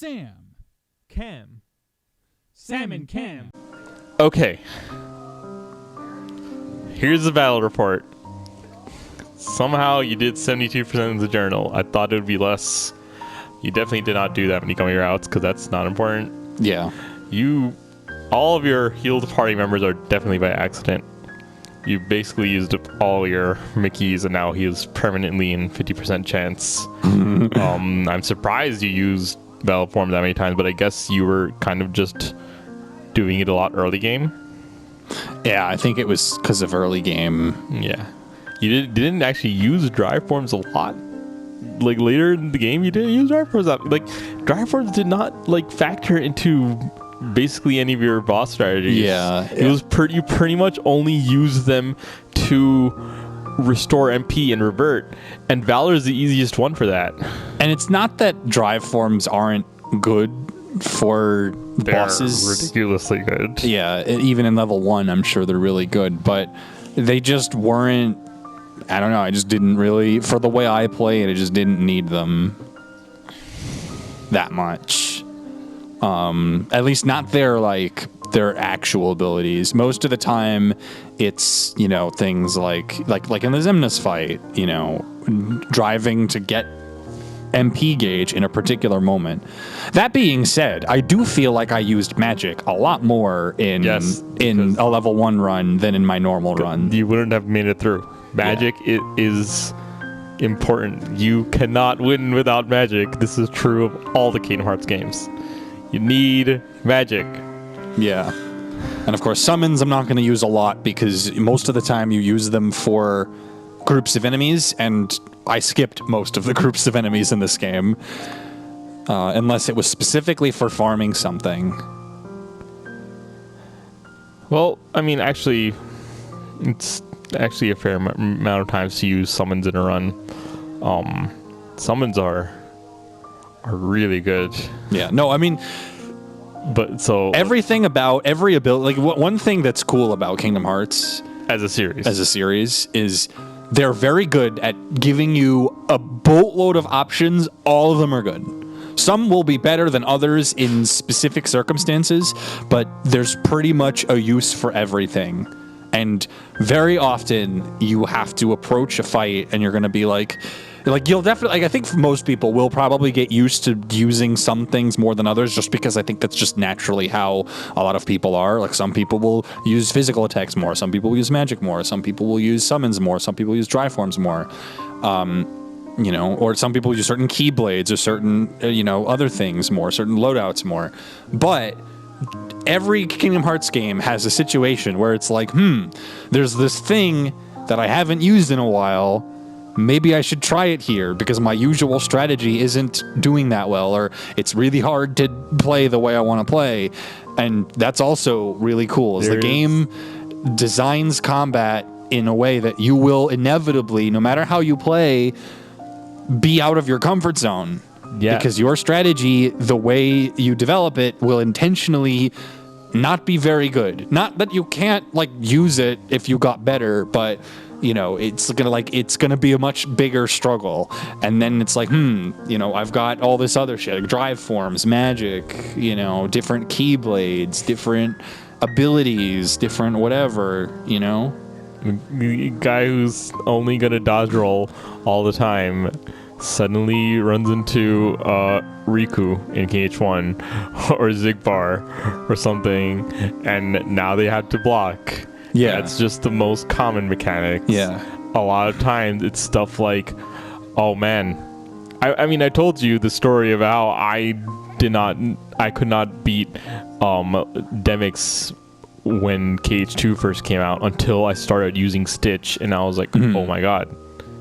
Sam. Cam. Salmon Cam. Okay. Here's the battle report. Somehow you did 72% of the journal. I thought it would be less. You definitely did not do that many gummy routes because that's not important. Yeah. All of your healed party members are definitely by accident. You basically used up all your Mickeys and now he is permanently in 50% chance. I'm surprised you used Battle Form that many times, but I guess you were kind of just doing it a lot early game. Yeah, I think it was because of early game. Yeah. You didn't actually use drive forms a lot. Like later in the game, you didn't use drive forms. Like drive forms did not like factor into basically any of your boss strategies. Yeah. It was you pretty much only used them to restore MP and revert, and Valor is the easiest one for that. And it's not that drive forms aren't good for They're bosses. ridiculously good. Yeah, even in level 1, I'm sure they're really good, but they just weren't. I don't know. I just didn't really, for the way I play it, I just didn't need them that much. At least not their actual abilities. Most of the time, it's things like in the Xemnas fight, driving to get MP gauge in a particular moment. That being said, I do feel like I used magic a lot more in a level 1 run than in my normal run. You wouldn't have made it through. Magic is important. You cannot win without magic. This is true of all the Kingdom Hearts games. You need magic. Yeah. And of course, summons I'm not going to use a lot because most of the time you use them for groups of enemies, and I skipped most of the groups of enemies in this game. Unless it was specifically for farming something. Well, I mean, actually, it's actually a fair amount of times to use summons in a run. Summons are really good. Yeah, no, I mean, but so everything about every ability, like one thing that's cool about Kingdom Hearts as a series is they're very good at giving you a boatload of options. All of them are good. Some will be better than others in specific circumstances, but there's pretty much a use for everything. And very often you have to approach a fight and you're going to be like you'll definitely, I think most people will probably get used to using some things more than others, just because I think that's just naturally how a lot of people are. Like some people will use physical attacks more, some people will use magic more, some people will use summons more, some people use dry forms more. Or some people use certain keyblades or certain, other things more, certain loadouts more. But every Kingdom Hearts game has a situation where it's like, there's this thing that I haven't used in a while. Maybe I should try it here because my usual strategy isn't doing that well, or it's really hard to play the way I want to play. And that's also really cool. The game designs combat in a way that you will inevitably, no matter how you play, be out of your comfort zone. Yeah. Because your strategy, the way you develop it, will intentionally not be very good. Not that you can't use it if you got better, but it's gonna be a much bigger struggle. And then it's like, I've got all this other shit, like drive forms, magic, different keyblades, different abilities, different whatever, The guy who's only gonna dodge roll all the time suddenly runs into Riku in KH1 or Zigbar or something, and now they have to block. Yeah. That's just the most common mechanic. Yeah. A lot of times it's stuff like, oh man, I mean, I told you the story of how I could not beat Demix when KH2 first came out until I started using Stitch, and I was like, oh my god,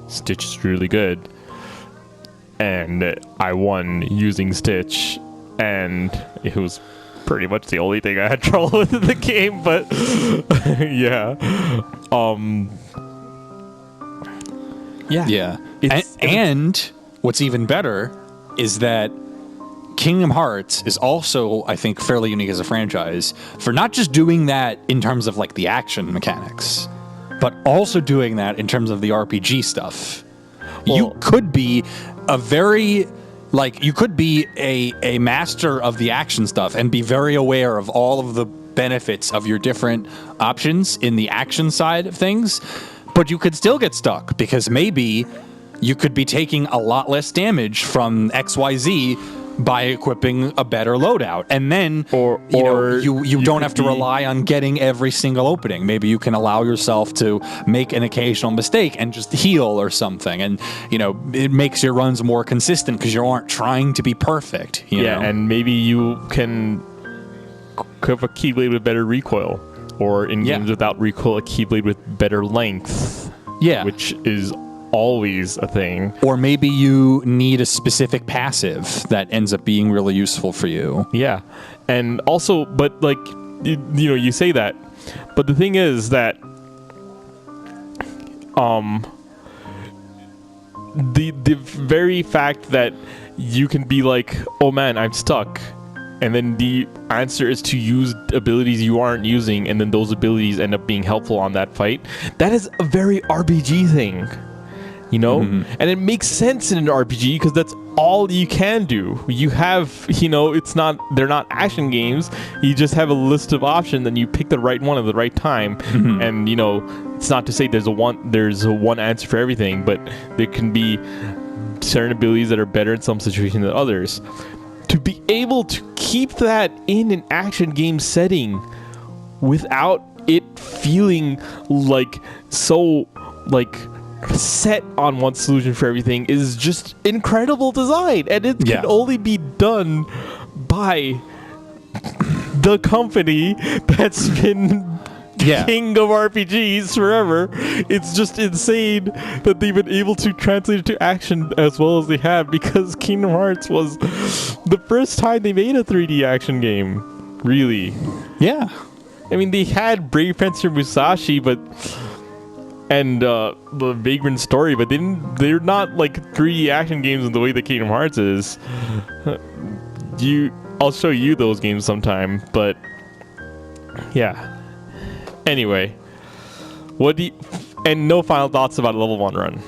Stitch is really good. And I won using Stitch, and it was pretty much the only thing I had trouble with in the game, but yeah. Yeah. And what's even better is that Kingdom Hearts is also, I think, fairly unique as a franchise for not just doing that in terms of the action mechanics, but also doing that in terms of the RPG stuff. Well, you could be a very Like, you could be a master of the action stuff and be very aware of all of the benefits of your different options in the action side of things, but you could still get stuck because maybe you could be taking a lot less damage from XYZ by equipping a better loadout. And then you don't have to rely on getting every single opening. Maybe you can allow yourself to make an occasional mistake and just heal or something. And, it makes your runs more consistent because you aren't trying to be perfect. You know? And maybe you can have a Keyblade with better recoil. Or in games without recoil, a Keyblade with better length. Yeah. Which is always a thing. Or maybe you need a specific passive that ends up being really useful for you. Yeah. And also, but like, you say that, but the thing is that the very fact that you can be like, oh man, I'm stuck, and then the answer is to use abilities you aren't using, and then those abilities end up being helpful on that fight, that is a very RPG thing. And it makes sense in an RPG because that's all you can do. You have, they're not action games. You just have a list of options and you pick the right one at the right time. And, it's not to say there's a one answer for everything, but there can be certain abilities that are better in some situations than others. To be able to keep that in an action game setting without it feeling set on one solution for everything is just incredible design, and it can only be done by the company that's been king of RPGs forever. It's just insane that they've been able to translate it to action as well as they have, because Kingdom Hearts was the first time they made a 3D action game, really. Yeah. I mean, they had Brave Fencer Musashi, and the Vagrant Story, but they're not like 3D action games in the way that Kingdom Hearts is. I'll show you those games sometime, but yeah. Anyway, and no final thoughts about a level 1 run?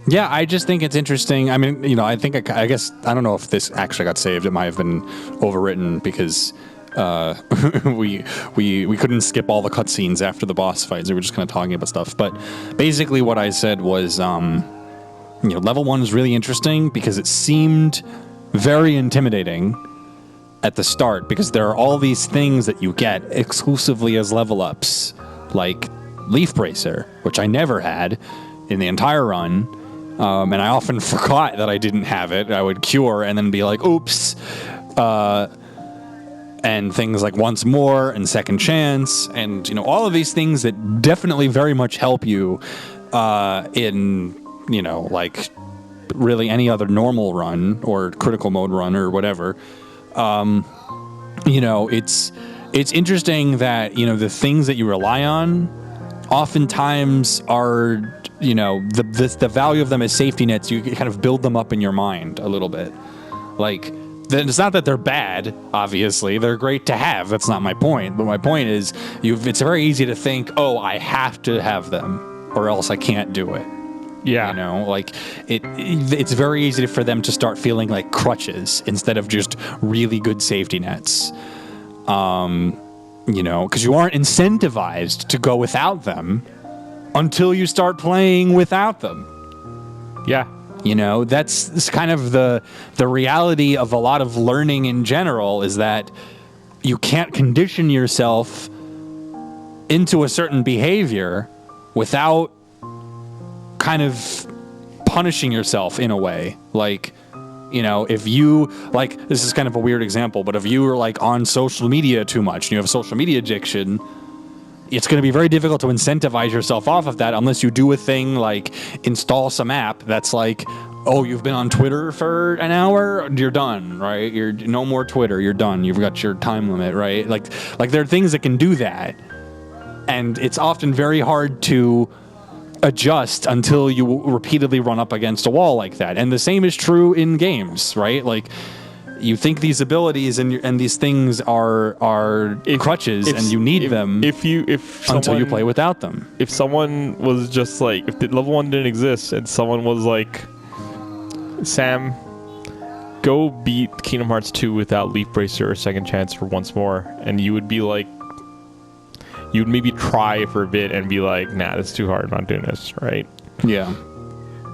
Yeah, I just think it's interesting. I mean, I guess I don't know if this actually got saved. It might have been overwritten because we couldn't skip all the cutscenes after the boss fights. We were just kind of talking about stuff. But basically what I said was, level 1 is really interesting because it seemed very intimidating at the start, because there are all these things that you get exclusively as level ups, like Leaf Bracer, which I never had in the entire run. And I often forgot that I didn't have it. I would cure and then be like, oops. And things like Once More and Second Chance, and all of these things that definitely very much help you in like really any other normal run or critical mode run or whatever. It's interesting that the things that you rely on oftentimes are the value of them as safety nets. You kind of build them up in your mind a little bit, like. It's not that they're bad, obviously. They're great to have. That's not my point. But my point is, it's very easy to think, oh, I have to have them, or else I can't do it. Yeah. It's very easy for them to start feeling like crutches instead of just really good safety nets. Because you aren't incentivized to go without them until you start playing without them. Yeah. That's kind of the reality of a lot of learning in general, is that you can't condition yourself into a certain behavior without kind of punishing yourself in a way. Like, if you, this is kind of a weird example, but if you were on social media too much and you have a social media addiction, it's going to be very difficult to incentivize yourself off of that unless you do a thing like install some app that's like, oh, you've been on Twitter for an hour, you're done, right? You're no more Twitter, you're done. You've got your time limit, right? Like there are things that can do that. And it's often very hard to adjust until you repeatedly run up against a wall like that. And the same is true in games, right? Like, you think these abilities and these things are crutches, and you need them until you play without them. If someone was just like, if the level 1 didn't exist and someone was like, Sam, go beat Kingdom Hearts 2 without Leaf Bracer or Second Chance for once more, and you would be like, you'd maybe try for a bit and be like, nah, that's too hard, I'm not doing this, right? Yeah.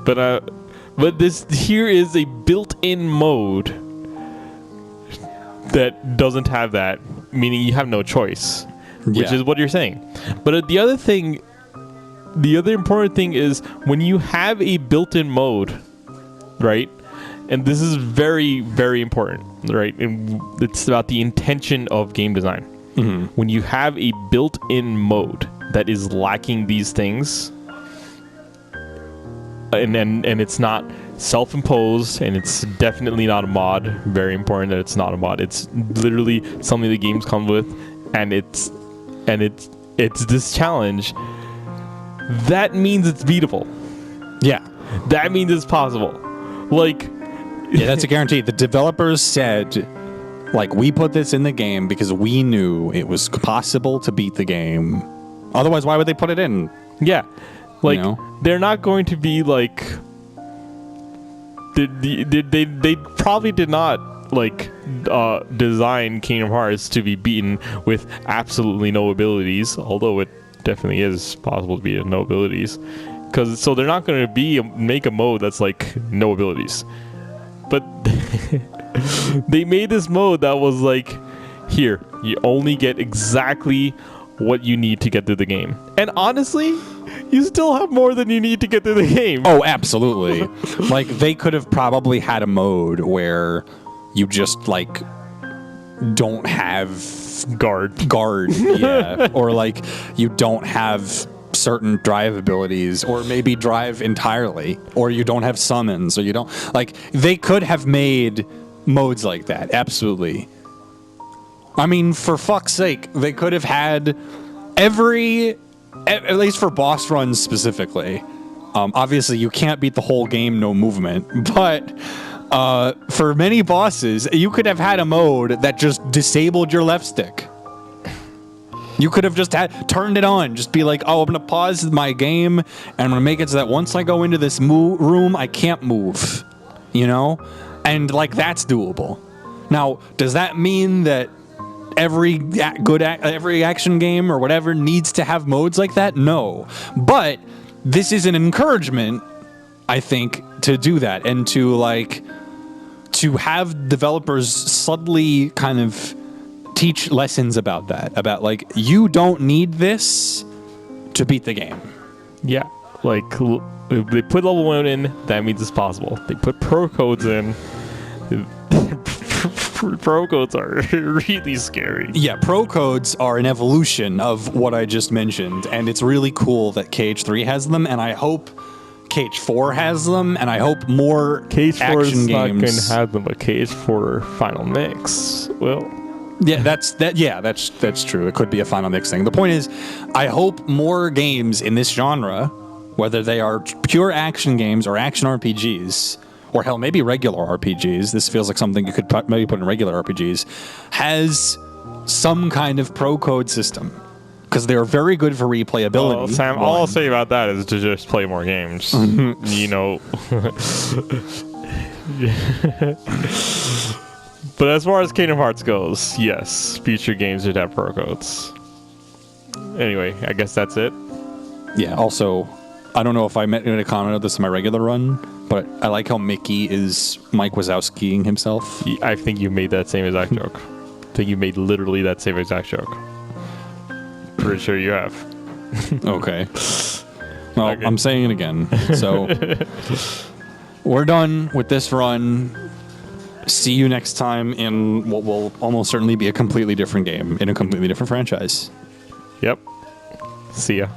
But this here is a built-in mode that doesn't have that, meaning you have no choice, which is what you're saying. But the other important thing is when you have a built-in mode, right? And this is very, very important, right? And it's about the intention of game design. Mm-hmm. When you have a built-in mode that is lacking these things, and it's not self-imposed, and it's definitely not a mod. Very important that it's not a mod. It's literally something the games come with, and it's this challenge. That means it's beatable. Yeah. That means it's possible. Like, yeah, that's a guarantee. The developers said, like, we put this in the game because we knew it was possible to beat the game. Otherwise, why would they put it in? yeah, like, You know? they're not going to be like. They probably did not like design Kingdom Hearts to be beaten with absolutely no abilities, although it definitely is possible to beat with no abilities. So they're not going to make a mode that's like no abilities, but they made this mode that was like, here, you only get exactly what you need to get through the game, and honestly, you still have more than you need to get through the game. Oh, absolutely. Like, they could have probably had a mode where you just, like, don't have guard. Yeah. Or, like, you don't have certain drive abilities, or maybe drive entirely, or you don't have summons, or you don't... Like, they could have made modes like that. Absolutely. I mean, for fuck's sake, they could have had at least for boss runs specifically. Obviously, you can't beat the whole game no movement, but for many bosses, you could have had a mode that just disabled your left stick. You could have just turned it on, just be like, oh, I'm going to pause my game, and I'm going to make it so that once I go into this room, I can't move, you know? And, like, that's doable. Now, does that mean that every action game or whatever needs to have modes like that? No. But this is an encouragement, I think, to do that, and to have developers subtly kind of teach lessons about that, about, like, you don't need this to beat the game. Yeah, like, they put level 1 in, that means it's possible. They put pro codes in. Pro codes are really scary. Yeah, pro codes are an evolution of what I just mentioned, and it's really cool that KH3 has them, and I hope KH4 has them, and I hope more KH4 action is games. not going to have them, but KH4 Final Mix will. Yeah, that's true. It could be a final mix thing. The point is, I hope more games in this genre, whether they are pure action games or action RPGs, or hell, maybe regular RPGs, this feels like something you could maybe put in regular RPGs, has some kind of pro code system. Because they're very good for replayability. Well, Sam, all I'll say about that is to just play more games. You know. But as far as Kingdom Hearts goes, yes, future games should have pro codes. Anyway, I guess that's it. Yeah, also, I don't know if I made a comment of this in my regular run, but I like how Mickey is Mike Wazowskiing himself. I think you made that same exact joke. I think you made literally that same exact joke. Pretty sure you have. Okay. Well, Okay. I'm saying it again. So, we're done with this run. See you next time in what will almost certainly be a completely different game in a completely different franchise. Yep. See ya.